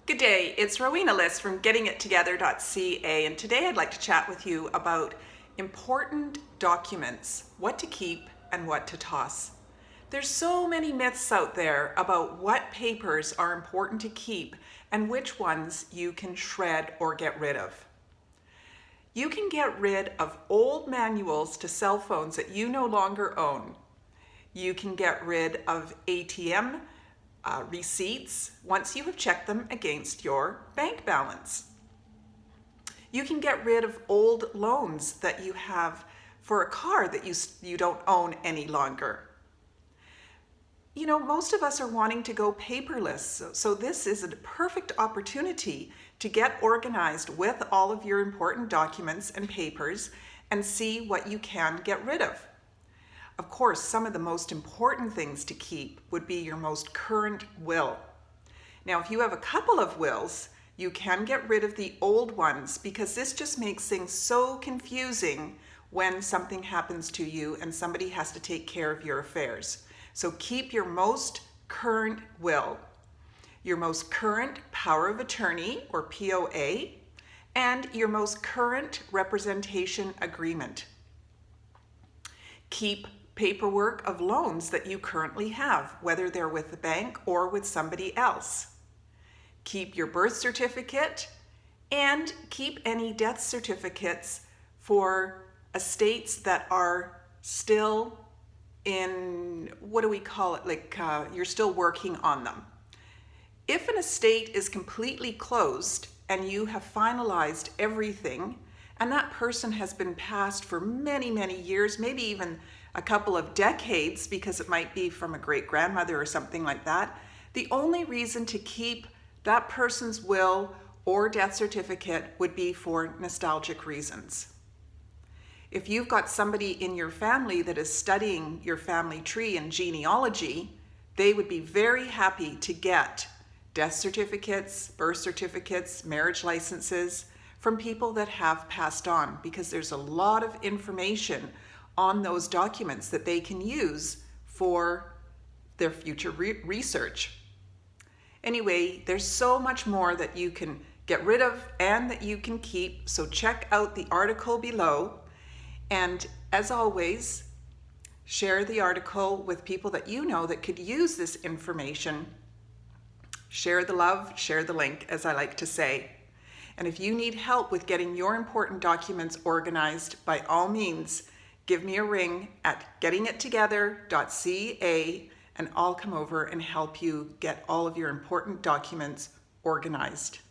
Good day, it's Rowena List from GettingItTogether.ca, and today I'd like to chat with you about important documents, what to keep and what to toss. There's so many myths out there about what papers are important to keep and which ones you can shred or get rid of. You can get rid of old manuals to cell phones that you no longer own. You can get rid of ATM receipts once you have checked them against your bank balance. You can get rid of old loans that you have for a car that you don't own any longer. You know, most of us are wanting to go paperless, so this is a perfect opportunity to get organized with all of your important documents and papers and see what you can get rid of. Of course, some of the most important things to keep would be your most current will. Now, if you have a couple of wills, you can get rid of the old ones because this just makes things so confusing when something happens to you and somebody has to take care of your affairs. So keep your most current will, your most current power of attorney or POA, and your most current representation agreement. Keep paperwork of loans that you currently have, whether they're with the bank or with somebody else. Keep your birth certificate and keep any death certificates for estates that are still in, what do we call it, like you're still working on them. If an estate is completely closed and you have finalized everything and that person has been passed for many, many years, maybe even a couple of decades, because it might be from a great-grandmother or something like that, the only reason to keep that person's will or death certificate would be for nostalgic reasons. If you've got somebody in your family that is studying your family tree and genealogy, they would be very happy to get death certificates, birth certificates, marriage licenses from people that have passed on, because there's a lot of information on those documents that they can use for their future research. Anyway, there's so much more that you can get rid of and that you can keep, so check out the article below. And as always, share the article with people that you know that could use this information. Share the love, share the link, as I like to say. And if you need help with getting your important documents organized, by all means, give me a ring at GettingItTogether.ca and I'll come over and help you get all of your important documents organized.